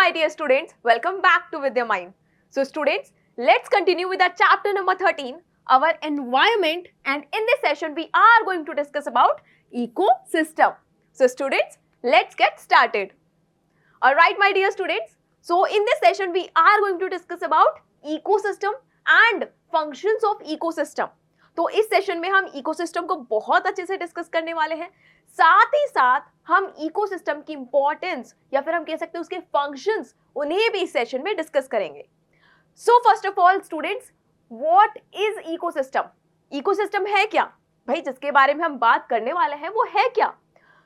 my dear students, welcome back to Vidya Mind. So students, let's continue with our chapter number 13, our environment, and in this session we are going to discuss about ecosystem. So students, let's get started. Alright my dear students, so in this session we are going to discuss about ecosystem and functions of ecosystem. तो इस session में हम ecosystem को बहुत अच्छे से discuss करने वाले हैं, साथ ही साथ हम इकोसिस्टम की इंपॉर्टेंस या फिर हम कह सकते हैं उसके फंक्शंस उन्हें भी इस सेशन में डिस्कस करेंगे. So first of all students, what is ecosystem? Ecosystem है क्या भाई, जिसके बारे में हम बात करने वाले हैं वो है क्या?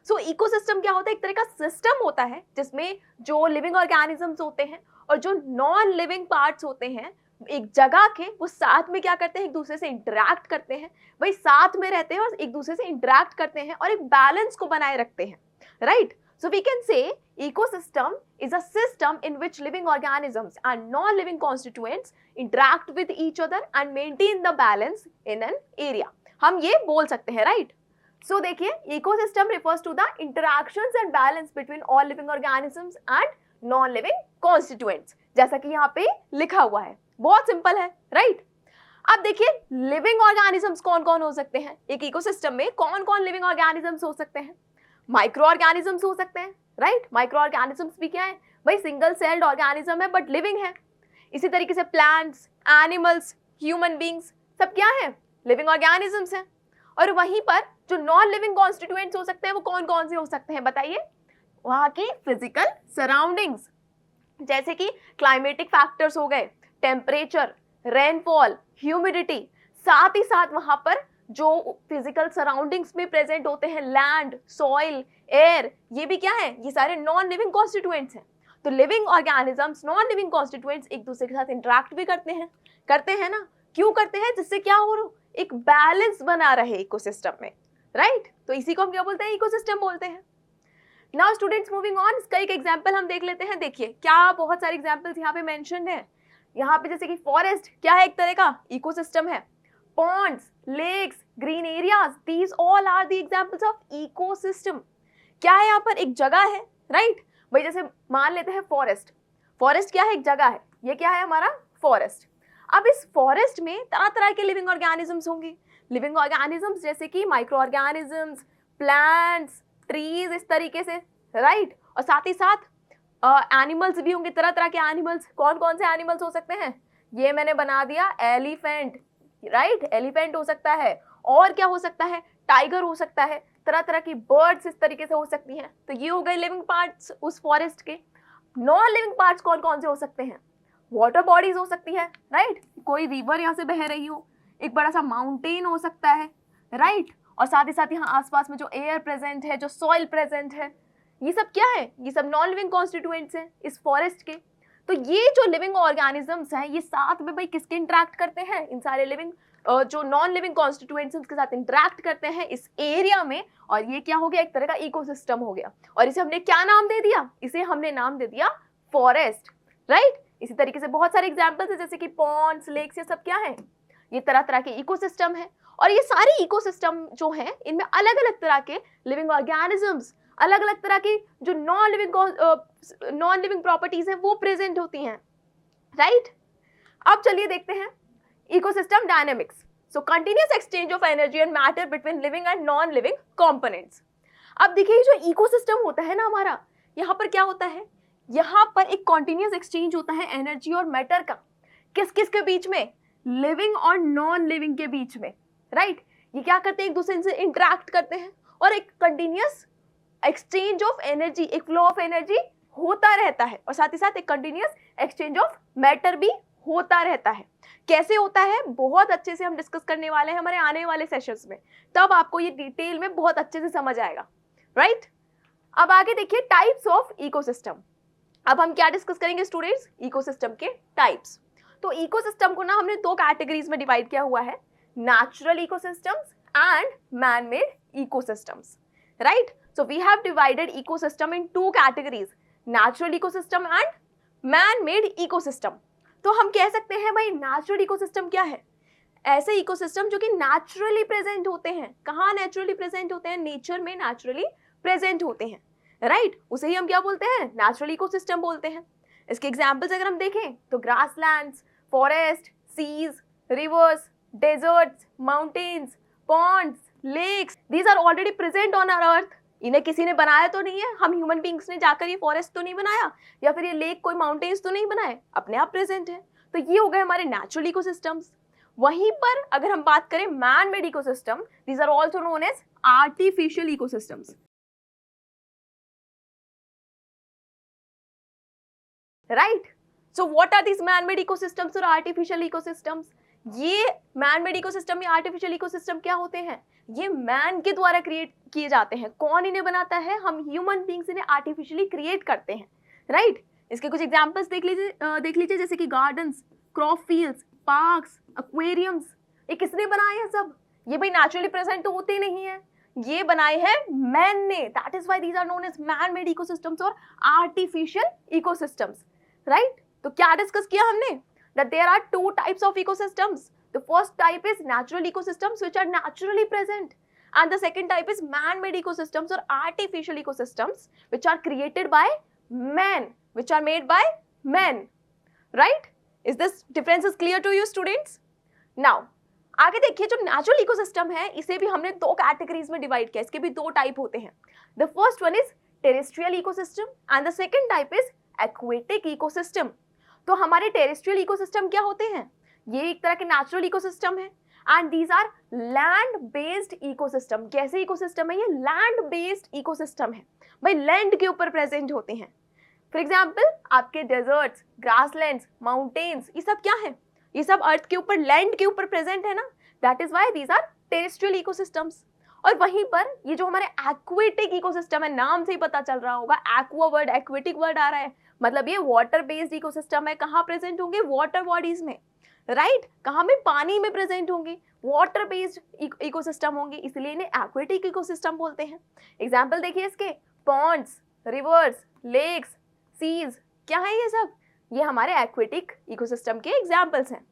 सो इकोसिस्टम क्या होता है? एक तरह का सिस्टम होता है जिसमें जो लिविंग ऑर्गेनिजम्स होते हैं और जो नॉन लिविंग पार्ट्स होते हैं एक जगह के, वो साथ में क्या करते हैं, एक दूसरे से इंटरैक्ट करते हैं, वही साथ में रहते हैं और एक दूसरे से इंटरैक्ट करते हैं और एक बैलेंस को बनाए रखते हैं, right? So we can say ecosystem is a system in which living organisms and non-living constituents interact with each other and maintain the balance in an area. हम ये बोल सकते हैं, राइट? सो देखिए, ecosystem refers to the interactions and balance between all living organisms and non-living constituents, जैसा कि यहाँ पे लिखा हुआ है. बहुत सिंपल है, राइट? अब देखिए, लिविंग ऑर्गेनिजम्स कौन कौन हो सकते हैं एक इकोसिस्टम में? कौन कौन लिविंग ऑर्गेनिजम्स हो सकते हैं? माइक्रो ऑर्गेनिजम्स हो सकते हैं, राइट? माइक्रो ऑर्गेनिजम्स भी क्या है भाई? सिंगल सेल्ड ऑर्गेनिज्म है बट लिविंग है. इसी तरीके से प्लांट्स, एनिमल्स, ह्यूमन बींग्स सब क्या है? लिविंग ऑर्गेनिजम्स हैं. और वहीं पर जो नॉन लिविंग कॉन्स्टिट्यूएंट्स हो सकते हैं वो कौन कौन से हो सकते हैं बताइए? वहाँ की फिजिकल सराउंडिंग्स, जैसे कि क्लाइमेटिक फैक्टर्स हो गए, टेम्परेचर, रेनफॉल, ह्यूमिडिटी, साथ ही साथ वहां पर जो फिजिकल सराउंडिंग्स में प्रेजेंट होते हैं, लैंड, सॉइल, एयर, ये भी क्या है? ये सारे नॉन लिविंग कॉन्स्टिट्यूएंट्स हैं. तो living organisms, non living constituents एक दूसरे के साथ इंटरेक्ट भी करते हैं ना? क्यों करते हैं? जिससे क्या हो, एक बैलेंस बना रहे इकोसिस्टम में, राइट? तो इसी को हम क्या बोलते हैं? इकोसिस्टम बोलते हैं. नाउ स्टूडेंट्स, मूविंग ऑन, इसका एक एग्जांपल हम देख लेते हैं. देखिए, क्या बहुत सारे एग्जांपल्स यहाँ पे मेंशन्ड है. यहाँ पे जैसे कि फॉरेस्ट क्या है? एक तरह का इकोसिस्टम है. Ponds, lakes, green areas, these all are the examples of ecosystem. क्या है यहाँ पर? एक जगह है, राइट? भाई जैसे मान लेते हैं फॉरेस्ट. फॉरेस्ट क्या है? एक जगह है. ये क्या है हमारा? फॉरेस्ट. अब इस फॉरेस्ट में तरह तरह के लिविंग ऑर्गेनिजम्स होंगे. लिविंग ऑर्गेनिजम्स जैसे कि माइक्रो ऑर्गेनिजम्स, प्लांट्स, ट्रीज, इस तरीके से, राइट? और साथ ही साथ एनिमल्स भी होंगे, तरह तरह के एनिमल्स. कौन कौन से एनिमल्स हो सकते हैं? ये मैंने बना दिया एलिफेंट, राइट? एलिफेंट हो सकता है. और क्या हो सकता है? टाइगर हो सकता है. तरह तरह की बर्ड्स इस तरीके से हो सकती हैं. तो ये हो गए लिविंग पार्ट्स उस फॉरेस्ट के. नॉन लिविंग पार्ट्स कौन कौन से हो सकते हैं? वाटर बॉडीज हो सकती है, राइट? कोई रिवर यहाँ से बह रही हो, एक बड़ा सा माउंटेन हो सकता है, राइट? और साथ ही साथ यहाँ आसपास में जो एयर प्रेजेंट है, जो सॉइल प्रेजेंट है, ये सब क्या है? ये सब नॉन लिविंग कॉन्स्टिट्यूएंट्स हैं इस फॉरेस्ट के. तो ये जो लिविंग ऑर्गेनिजम्स हैं ये साथ में भाई किसके इंटरेक्ट करते हैं? इन सारे लिविंग जो नॉन लिविंग कॉन्स्टिट्यूएंट्स उनके साथ इंटरेक्ट करते हैं इस एरिया में. और ये क्या हो गया? एक तरह का इकोसिस्टम हो गया. और इसे हमने क्या नाम दे दिया? इसे हमने नाम दे दिया फॉरेस्ट, राइट? इसी तरीके से बहुत सारे एग्जाम्पल्स है, जैसे कि पॉन्ड्स, लेक्स, ये सब क्या है? ये तरह तरह के इकोसिस्टम है. और ये सारे इकोसिस्टम जो हैं इनमें अलग अलग तरह के लिविंग ऑर्गेनिजम्स, अलग अलग तरह की जो नॉन लिविंग प्रॉपर्टीज हैं वो प्रेजेंट होती हैं, राइट? अब चलिए देखते हैं ecosystem dynamics. So continuous exchange of energy and matter between living and non living components. अब देखिए, जो इकोसिस्टम होता है ना हमारा, यहाँ पर क्या होता है? यहाँ पर एक कॉन्टिन्यूअस एक्सचेंज होता है एनर्जी और मैटर का. किस किस के बीच में? लिविंग और नॉन लिविंग के बीच में, राइट? ये क्या करते हैं? एक दूसरे से इंटरेक्ट करते हैं और एक कंटिन्यूअस एक्सचेंज ऑफ एनर्जी, एक फ्लो ऑफ एनर्जी होता रहता है. और साथ ही साथ एक कंटिन्यूअस एक्सचेंज ऑफ मैटर भी होता रहता है. कैसे होता है? बहुत अच्छे से हम डिस्कस करने वाले हैं हमारे आने वाले सेशंस में. तब आपको ये डिटेल में बहुत अच्छे से समझ आएगा, राइट? अब आगे देखिए टाइप्स ऑफ इकोसिस्टम. अब हम क्या डिस्कस करेंगे स्टूडेंट्स? इकोसिस्टम के टाइप्स. तो इकोसिस्टम को ना हमने दो कैटेगरीज में डिवाइड किया हुआ है, natural ecosystems and man made ecosystems, right? So we have divided ecosystem in two categories, natural ecosystem and man-made ecosystem. तो हम कह सकते हैं भाई natural ecosystem क्या है? ऐसे इकोसिस्टम जो कि नेचुरली प्रेजेंट होते हैं. कहाँ नेचुरली प्रेजेंट होते हैं? नेचर में नेचुरली प्रेजेंट होते हैं, राइट? उसे ही हम क्या बोलते हैं? नेचुरल इकोसिस्टम बोलते हैं. इसके एग्जाम्पल्स अगर हम देखें तो grasslands, forest, seas, rivers, deserts, mountains, ponds, lakes, these are already present on our earth. इन्हें किसी ने बनाया तो नहीं है, हम ह्यूमन बींग्स ने जाकर ये फॉरेस्ट तो नहीं बनाया, या फिर ये लेक कोई माउंटेन्स तो नहीं बनाए, अपने आप प्रेजेंट है। तो ये हो गए हमारे नेचुरल इकोसिस्टम्स। वहीं पर अगर हम बात करें man made ecosystem, these are also known as artificial ecosystems, right. So what are this man made ecosystems और आर्टिफिशियल इकोसिस्टम्स? ये मैन मेड इकोसिस्टम या आर्टिफिशियल इकोसिस्टम क्या होते हैं? ये मैन के द्वारा क्रिएट किए जाते हैं। कौन इन्हें बनाता है? हम ह्यूमन बींग्स इन्हें आर्टिफिशियली क्रिएट करते हैं, राइट। इसके कुछ एग्जांपल्स देख लीजिए जैसे कि gardens, crop fields, parks, aquariums. ये किसने बनाए हैं सब? ये भाई नेचुरली प्रेजेंट तो होते नहीं है, ये बनाए हैं मैन ने। That is why these are known as man made ecosystems और आर्टिफिशियल इकोसिस्टम्स, राइट। तो क्या डिस्कस किया हमने? That there are two types of ecosystems. The first type is natural ecosystems which are naturally present, and the second type is man-made ecosystems or artificial ecosystems which are created by man, which are made by men, right? Is this difference is clear to you students? Now आगे देखिए, जो natural ecosystem है इसे भी हमने दो categories में divide किया। इसके भी दो टाइप होते हैं। The first one is terrestrial ecosystem and the second type is aquatic ecosystem. तो हमारे टेरेस्ट्रियल इकोसिस्टम क्या होते हैं? ये एक तरह के नेचुरल इकोसिस्टम है and these are land based ecosystem. कैसे इकोसिस्टम है ये? लैंड बेस्ड इकोसिस्टम है, भाई लैंड के ऊपर प्रेजेंट होते हैं। फॉर एग्जाम्पल आपके डेजर्ट्स, ग्रासलैंड्स, माउंटेन्स, ये सब क्या है? ये सब अर्थ के ऊपर, लैंड के ऊपर प्रेजेंट है ना। That is why these are terrestrial ecosystems. और वहीं पर ये जो हमारे एक्वेटिक इकोसिस्टम है, नाम से ही पता चल रहा होगा, एक्वा वर्ड एक्वेटिक वर्ड आ रहा है, मतलब ये वाटर बेस्ड इकोसिस्टम है। कहाँ प्रेजेंट होंगे? वाटर बॉडीज में, राइट। कहाँ में? पानी में प्रेजेंट होंगे, वाटर बेस्ड इकोसिस्टम होंगे, इसलिए इन्हें एक्वेटिक इकोसिस्टम बोलते हैं। एग्जाम्पल देखिए इसके, पॉन्ड्स, रिवर्स, लेक्स, सीज, क्या है ये सब? ये हमारे एक्वेटिक इकोसिस्टम के एग्जाम्पल्स हैं।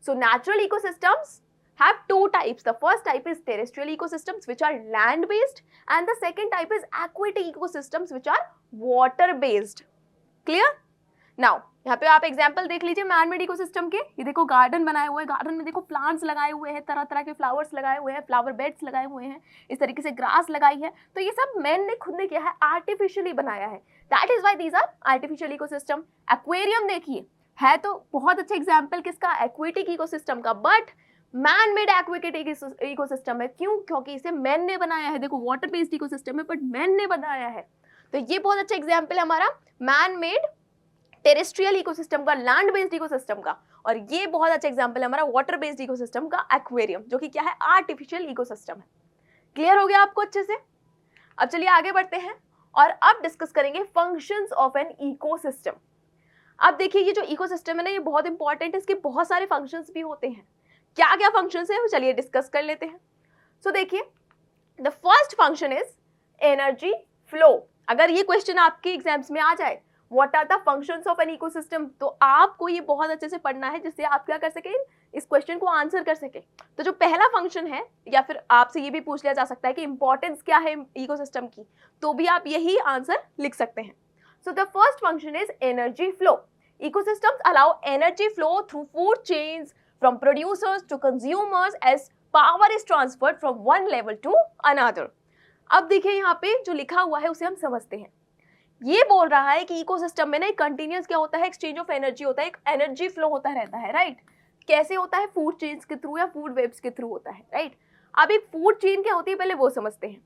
So natural ecosystems have two types. The first type is terrestrial ecosystems which are land based and the second type is aquatic ecosystems which are water based. Clear? Now यहाँ पे आप example देख लीजिए man made ecosystem के। ये देखो garden बनाए हुए हैं, गार्डन में देखो प्लांट्स लगाए हुए हैं, तरह तरह के फ्लावर्स लगाए हुए हैं, फ्लावर बेड्स लगाए हुए हैं, इस तरीके से ग्रास लगाई है। तो ये सब मैन ने खुद ने किया है, आर्टिफिशियली बनाया है। That is why these are artificial ecosystem. Aquarium देखिए है तो बहुत अच्छा एग्जाम्पल किसका? एक्वेटिक इकोसिस्टम का, but man made aquatic ecosystem है। क्यों? क्योंकि इसे मैन ने बनाया है। देखो वाटर बेस्ड इकोसिस्टम है बट मैन ने बनाया है। तो ये बहुत अच्छा एग्जाम्पल है हमारा मैन मेड टेरेस्ट्रियल इकोसिस्टम का, लैंड बेस्ड इकोसिस्टम का। और ये बहुत अच्छा एग्जाम्पल है हमारा वाटर बेस्ड इकोसिस्टम का, एक्वेरियम, जो कि क्या है? आर्टिफिशियल इकोसिस्टम है। क्लियर हो गया आपको अच्छे से? अब चलिए आगे बढ़ते हैं और अब डिस्कस करेंगे फंक्शंस ऑफ एन इकोसिस्टम। अब देखिए ये जो इकोसिस्टम है ना, ये बहुत इंपॉर्टेंट है, इसके बहुत सारे फंक्शंस भी होते हैं। क्या क्या फंक्शंस है वो चलिए डिस्कस कर लेते हैं। सो देखिए the first function is energy flow. अगर ये क्वेश्चन आपके एग्जाम्स में आ जाए, what are the functions of an ecosystem, तो आपको ये बहुत अच्छे से पढ़ना है जिससे आप क्या कर सकें, इस क्वेश्चन को आंसर कर सके। तो जो पहला फंक्शन है, या फिर आपसे ये भी पूछ लिया जा सकता है कि इंपॉर्टेंस क्या है इकोसिस्टम की, तो भी आप यही आंसर लिख सकते हैं। सो the first function is energy flow. Ecosystems allow energy flow through food chains from producers to consumers as power is transferred from one level to another. अब देखिए यहाँ पे जो लिखा हुआ है उसे हम समझते हैं। ये बोल रहा है कि इकोसिस्टम में ना एक कंटिन्यूअस क्या होता है? एक्सचेंज ऑफ एनर्जी होता है, एक एनर्जी फ्लो होता रहता है, राइट। कैसे होता है? फूड चेन्स के थ्रू या फूड वेब्स के थ्रू होता है, राइट। अब एक फूड चेन क्या होती है पहले वो समझते हैं।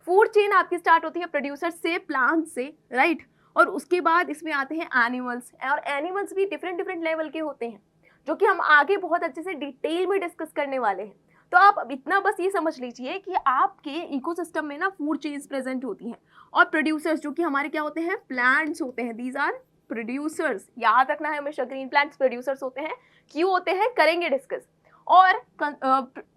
फूड चेन आपकी स्टार्ट होती है प्रोड्यूसर से, प्लांट से, राइट। और उसके बाद इसमें आते हैं एनिमल्स, और एनिमल्स भी डिफरेंट डिफरेंट लेवल के होते हैं, जो कि हम आगे बहुत अच्छे से डिटेल में डिस्कस करने वाले हैं। तो आप इतना बस ये समझ लीजिए कि आपके इकोसिस्टम में ना फूड चेन्स प्रेजेंट होती हैं, और प्रोड्यूसर्स जो कि हमारे क्या होते हैं? प्लांट्स होते हैं। दीज आर प्रोड्यूसर्स, याद रखना है हमेशा, ग्रीन प्लांट्स प्रोड्यूसर्स होते हैं। क्यों होते हैं करेंगे डिस्कस। और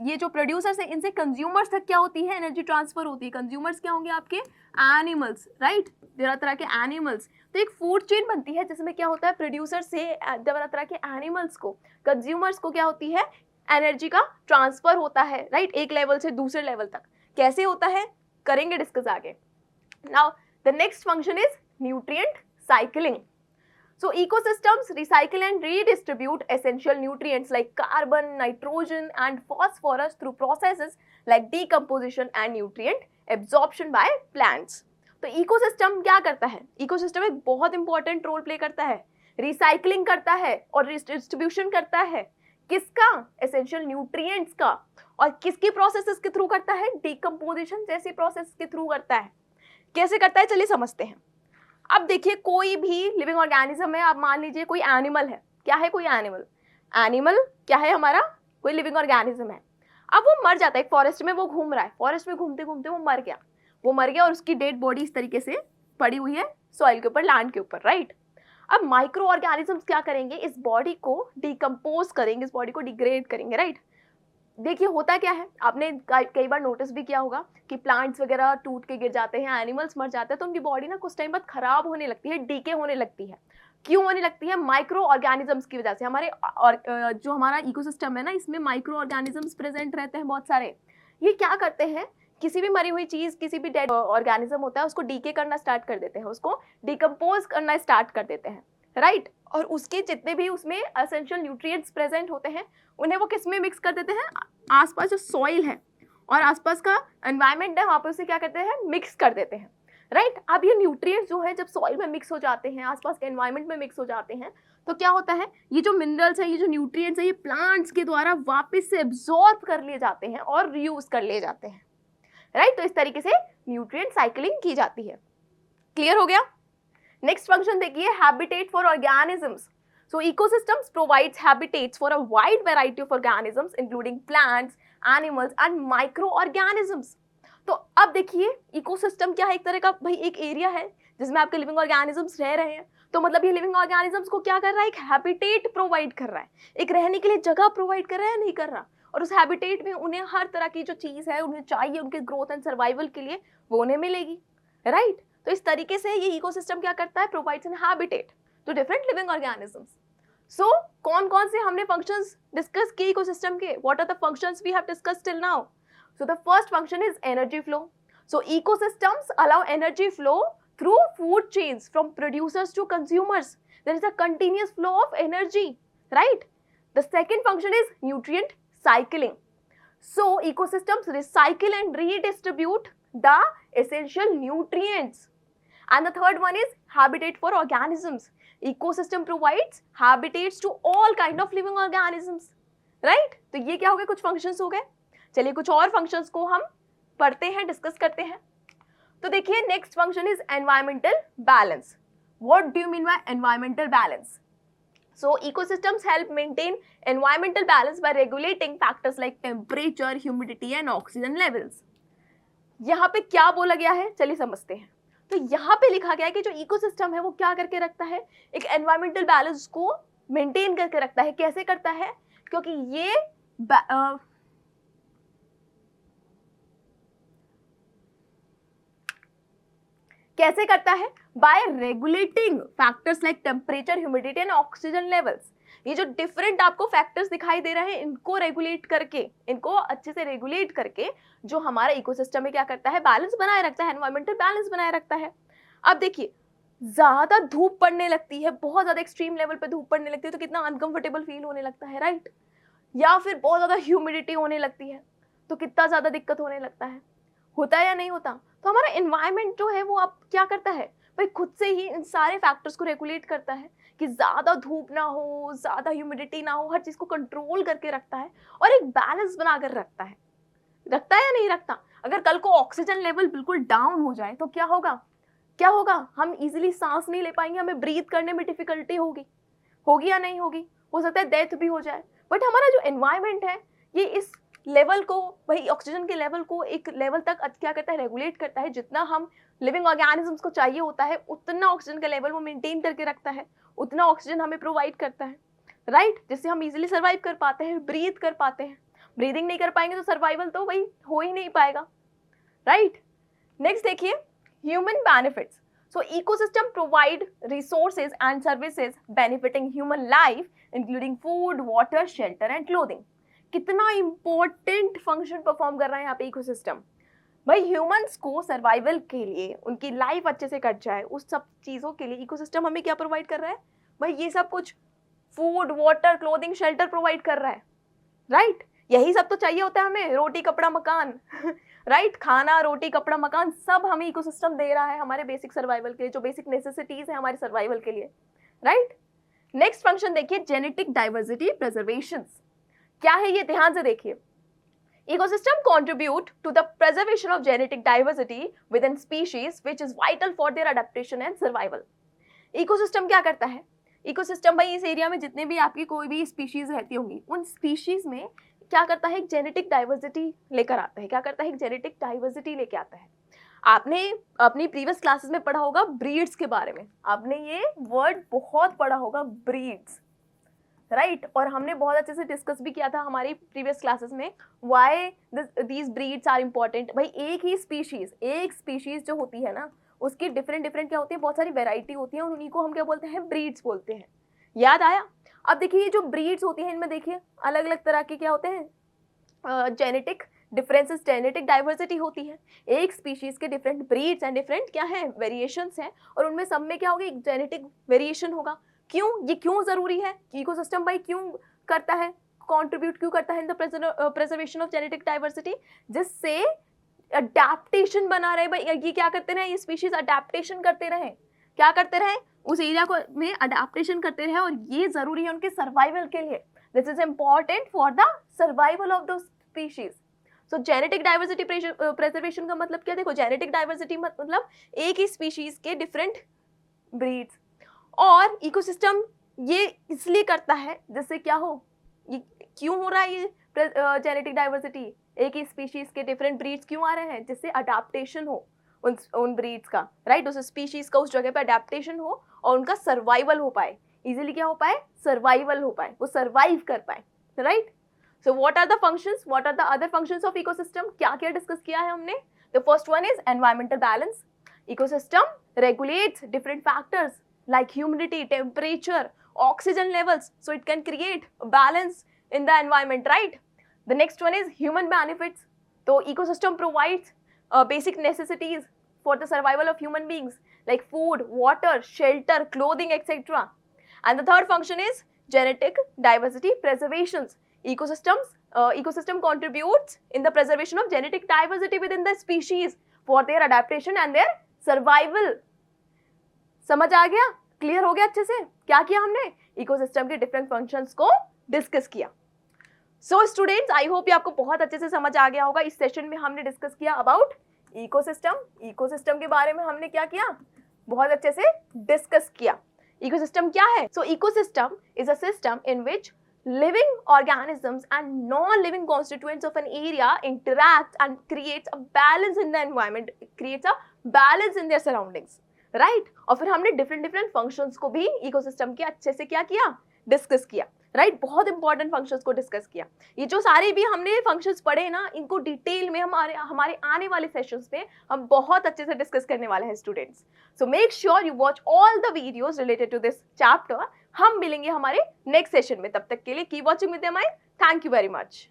ये जो प्रोड्यूसर्स हैं इनसे कंज्यूमर्स तक क्या होती है? एनर्जी ट्रांसफर होती है। कंज्यूमर्स क्या होंगे? आपके एनिमल्स, राइट, तरह तरह के एनिमल्स। तो एक फूड चेन बनती है जिसमें क्या होता है? प्रोड्यूसर से तरह तरह के एनिमल्स को, कंज्यूमर्स को क्या होती है? एनर्जी का ट्रांसफर होता है, राइट, एक लेवल से दूसरे लेवल तक। कैसे होता है करेंगे डिस्कस आगे। Now the next function is nutrient cycling. So ecosystems recycle and redistribute essential nutrients like carbon, nitrogen and phosphorus through processes like decomposition and nutrient absorption by plants. तो ecosystem क्या करता है? इकोसिस्टम एक बहुत important role play करता है, recycling करता है और डिस्ट्रीब्यूशन करता है किसका? एसेंशियल न्यूट्रिएंट्स का। और किसकी प्रोसेसेस के थ्रू करता है? डिकम्पोजिशन जैसी प्रोसेस के थ्रू करता है। कैसे करता है चलिए समझते हैं। अब देखिए कोई भी लिविंग ऑर्गेनिज्म है, आप मान लीजिए कोई एनिमल है। क्या है? कोई एनिमल। एनिमल क्या है हमारा? कोई लिविंग ऑर्गेनिज्म है। अब वो मर जाता है, एक फॉरेस्ट में वो घूम रहा है, फॉरेस्ट में घूमते घूमते वो मर गया और उसकी डेड बॉडी इस तरीके से पड़ी हुई है सॉइल के ऊपर, लैंड के ऊपर, राइट। अब माइक्रो ऑर्गेनिजम्स क्या करेंगे? इस बॉडी को डिकम्पोज करेंगे, इस बॉडी को डिग्रेड करेंगे, राइट। देखिए होता क्या है, आपने कई बार नोटिस भी किया होगा कि प्लांट्स वगैरह टूट के गिर जाते हैं, एनिमल्स मर जाते हैं, तो उनकी बॉडी ना कुछ टाइम बाद खराब होने लगती है, डीके होने लगती है। क्यों होने लगती है? माइक्रो ऑर्गेनिजम्स की वजह से। हमारे जो हमारा इकोसिस्टम है ना, इसमें माइक्रो ऑर्गेनिजम्स प्रेजेंट रहते हैं बहुत सारे। ये क्या करते हैं? किसी भी मरी हुई चीज, किसी भी डेड ऑर्गेनिज्म होता है, उसको डीके करना स्टार्ट कर देते हैं, उसको डिकम्पोज करना स्टार्ट कर देते हैं, राइट। और उसके जितने भी उसमें एसेंशियल न्यूट्रिएंट्स प्रेजेंट होते हैं उन्हें वो किस में मिक्स कर देते हैं? आसपास जो सॉइल है और आसपास का एनवायरनमेंट है वहाँ पे उसे क्या करते हैं? मिक्स कर देते हैं, राइट। अब ये न्यूट्रिएंट्स जो है जब सॉइल में मिक्स हो जाते हैं, आसपास के एनवायरनमेंट में मिक्स हो जाते हैं, तो क्या होता है? ये जो मिनरल्स हैं, ये जो न्यूट्रिएंट्स हैं, ये प्लांट्स के द्वारा वापस से एब्जॉर्ब कर लिए जाते हैं और रीयूज कर लिए जाते हैं, राइट। तो इस तरीके से न्यूट्रिएंट साइकिलिंग की जाती है। क्लियर हो गया? नेक्स्ट फंक्शन देखिए, habitat for organisms. So ecosystems provides habitats for a wide variety of organisms including plants, animals and microorganisms. तो अब देखिए इकोसिस्टम क्या है? एक तरह का भाई एक एरिया है जिसमें आपके लिविंग ऑर्गेनिजम्स रह रहे हैं। तो मतलब ये लिविंग ऑर्गेनिजम्स को क्या कर रहा है? एक हैबिटेट प्रोवाइड कर रहा है, एक रहने के लिए जगह प्रोवाइड कर रहा है, नहीं कर रहा। और उस हैबिटेट में उन्हें हर तरह की जो चीज़ है उन्हें चाहिए, उनके ग्रोथ एंड सर्वाइवल के लिए वो उन्हें मिलेगी, राइट। तो इस तरीके से ये इकोसिस्टम क्या करता है? Provides an habitat to different living organisms. So कौन कौन से हमने फंक्शंस डिस्कस किए इकोसिस्टम के? What are the functions we have discussed till now? So the first function is energy flow. So ecosystems allow energy flow through food chains from producers to consumers. There is a continuous flow of energy, right? The second function is nutrient cycling. So ecosystems recycle and redistribute the essential nutrients. And the third one is habitat for organisms. Ecosystem provides habitats to all kind of living organisms, right? तो ये क्या हो गए? कुछ functions हो गए। चलिए कुछ और functions को हम पढ़ते हैं, डिस्कस करते हैं। तो देखिए next function is environmental balance. What do you mean by environmental balance? So ecosystems help maintain environmental balance bye regulating factors like temperature, humidity and oxygen levels. यहाँ पे क्या बोला गया है चलिए समझते हैं। तो यहाँ पे लिखा गया है कि जो इकोसिस्टम है वो क्या करके रखता है? एक एनवायरमेंटल बैलेंस को मेंटेन करके रखता है। कैसे करता है? क्योंकि ये कैसे करता है? Bye regulating factors like temperature, humidity and oxygen levels. ये जो डिफरेंट आपको फैक्टर्स दिखाई दे रहे हैं इनको रेगुलेट करके, इनको अच्छे से रेगुलेट करके जो हमारा इकोसिस्टम में क्या करता है? बैलेंस बनाए रखता है, एनवायरमेंटल बैलेंस बनाए रखता है। अब देखिए ज्यादा धूप पड़ने लगती है, बहुत ज्यादा एक्सट्रीम लेवल पे धूप पड़ने लगती है तो कितना अनकंफर्टेबल फील होने लगता है, राइट। या फिर बहुत ज्यादा ह्यूमिडिटी होने लगती है तो कितना ज्यादा दिक्कत होने लगता है। होता है या नहीं होता? तो हमारा एनवायरनमेंट जो है वो आप क्या करता है भाई? खुद से ही इन सारे फैक्टर्स को रेगुलेट करता है कि ज्यादा धूप ना हो, ज्यादा ह्यूमिडिटी ना हो, हर चीज को कंट्रोल करके रखता है और एक बैलेंस बनाकर रखता है। रखता है या नहीं रखता? अगर कल को ऑक्सीजन लेवल बिल्कुल डाउन हो जाए तो क्या होगा? क्या होगा? हम इजिली सांस नहीं ले पाएंगे, हमें ब्रीथ करने में डिफिकल्टी होगी। होगी या नहीं होगी? हो सकता है डेथ भी हो जाए। बट हमारा जो एनवायरनमेंट है ये इस लेवल को, वही ऑक्सीजन के लेवल को एक लेवल तक क्या करता है? रेगुलेट करता है। जितना हम लिविंग ऑर्गेनिजम्स को चाहिए होता है उतना ऑक्सीजन का लेवल वो मेंटेन करके रखता है, उतना ऑक्सीजन हमें प्रोवाइड करता है, राइट। जिससे हम इजीली सर्वाइव कर पाते हैं, ब्रीथ कर पाते हैं। ब्रीदिंग नहीं कर पाएंगे तो सर्वाइवल तो वही हो ही नहीं पाएगा, राइट। नेक्स्ट देखिए human benefits. So ecosystem provide resources and services benefiting human life including food, water, shelter and clothing. कितना इंपॉर्टेंट फंक्शन परफॉर्म कर रहा है यहाँ पे इकोसिस्टम। भाई ह्यूमंस को सर्वाइवल के लिए, उनकी लाइफ अच्छे से कट जाए, उस सब चीज़ों के लिए इकोसिस्टम हमें क्या प्रोवाइड कर रहा है? भाई ये सब कुछ food, water, clothing, shelter provide कर रहा है, राइट? यही सब तो चाहिए होता है हमें, रोटी कपड़ा मकान राइट? खाना, रोटी, कपड़ा, मकान सब हमें इकोसिस्टम दे रहा है हमारे बेसिक सर्वाइवल के लिए, जो बेसिक नेसेसिटीज है हमारे सर्वाइवल के लिए, राइट? नेक्स्ट फंक्शन देखिए, जेनेटिक डाइवर्सिटी प्रिजर्वेशन। क्या है ये, ध्यान से देखिए। Ecosystem contribute to the preservation of genetic diversity within species, which is vital for their adaptation and survival. Ecosystem क्या करता है? Ecosystem भाई इस एरिया में जितने भी आपकी कोई भी स्पीशीज रहती होंगी, उन स्पीशीज में क्या करता है, एक जेनेटिक डाइवर्सिटी लेकर आता है। क्या करता है, एक जेनेटिक डाइवर्सिटी लेके आता है। आपने अपनी प्रीवियस क्लासेस में पढ़ा होगा ब्रीड्स के बारे में, आपने ये वर्ड बहुत पढ़ा होगा, ब्रीड्स, राइट? और हमने बहुत अच्छे से डिस्कस भी किया था हमारी प्रीवियस क्लासेस में, why these breeds are important. भाई एक ही एक स्पीशीज जो होती है ना, उसकी डिफरेंट क्या होती है, बहुत सारी वेराइटी होती है, और उन्हीं को हम क्या बोलते हैं, ब्रीड्स बोलते हैं। याद आया? अब देखिए ये जो ब्रीड्स होती हैं, इनमें देखिए अलग अलग तरह के क्या होते हैं, जेनेटिक डिफरेंसेस, जेनेटिक डाइवर्सिटी होती है। एक स्पीशीज के डिफरेंट ब्रीड्स एंड डिफरेंट क्या है, वेरिएशंस हैं, और उनमें सब में क्या होगा, एक जेनेटिक वेरिएशन होगा। क्यों, ये क्यों जरूरी है? इकोसिस्टम भाई क्यों करता है, कंट्रीब्यूट क्यों करता है in the preservation of genetic diversity? जिससे अडेप्टेशन बना रहे। भाई ये क्या करते रहे, ये स्पीशीज अडेप्टेशन करते रहे, क्या करते रहे, उस एरिया को में अडेप्टेशन करते रहे, और ये जरूरी है उनके सर्वाइवल के लिए। This is important for the survival of the species. So genetic diversity preservation का मतलब क्या, देखो जेनेटिक डाइवर्सिटी मतलब एक ही स्पीशीज के डिफरेंट ब्रीड्स। और इकोसिस्टम ये इसलिए करता है जिससे क्या हो, ये क्यों हो रहा है ये जेनेटिक डाइवर्सिटी, एक ही स्पीशीज के डिफरेंट ब्रीड्स क्यों आ रहे हैं, जिससे अडेप्टेशन हो उन ब्रीड्स का, राइट? उस स्पीशीज का उस जगह पे अडेप्टेशन हो और उनका सर्वाइवल हो पाए, इजीली क्या हो पाए, सर्वाइवल हो पाए, वो सर्वाइव कर पाए, right? So what are the functions, what are the other functions of ecosystem? क्या क्या डिस्कस किया है हमने? The first one is environmental balance. Ecosystem regulates different factors like humidity, temperature, oxygen levels, so it can create a balance in the environment, right? The next one is human benefits. So ecosystem provides basic necessities for the survival of human beings like food, water, shelter, clothing, etc. And the third function is genetic diversity preservations. Ecosystem contributes in the preservation of genetic diversity within the species for their adaptation and their survival. समझ आ गया, clear हो गया अच्छे से? क्या किया हमने, ecosystem के डिफरेंट फंक्शंस को डिस्कस किया। सो स्टूडेंट्स, आई होप ये आपको बहुत अच्छे से समझ आ गया होगा। इस सेशन में हमने डिस्कस किया अबाउट इकोसिस्टम के बारे में हमने क्या किया, बहुत अच्छे से डिस्कस किया। इकोसिस्टम क्या है? सो ecosystem is a system in which living organisms and non-living constituents of an area interact and creates a balance in the environment, creates a balance in their surroundings, right? और फिर हमने different functions को भी ecosystem के अच्छे से क्या किया, डिस्कस किया, राइट? बहुत इंपॉर्टेंट फंक्शंस को डिस्कस किया। ये जो सारे भी हमने फंक्शंस पढ़े ना, इनको डिटेल में हमारे आने वाले सेशंस में हम बहुत अच्छे से डिस्कस करने वाले हैं students. So make sure you watch all the videos related to this chapter. हम मिलेंगे हमारे नेक्स्ट सेशन में, तब तक के लिए keep watching with my. Thank you very much.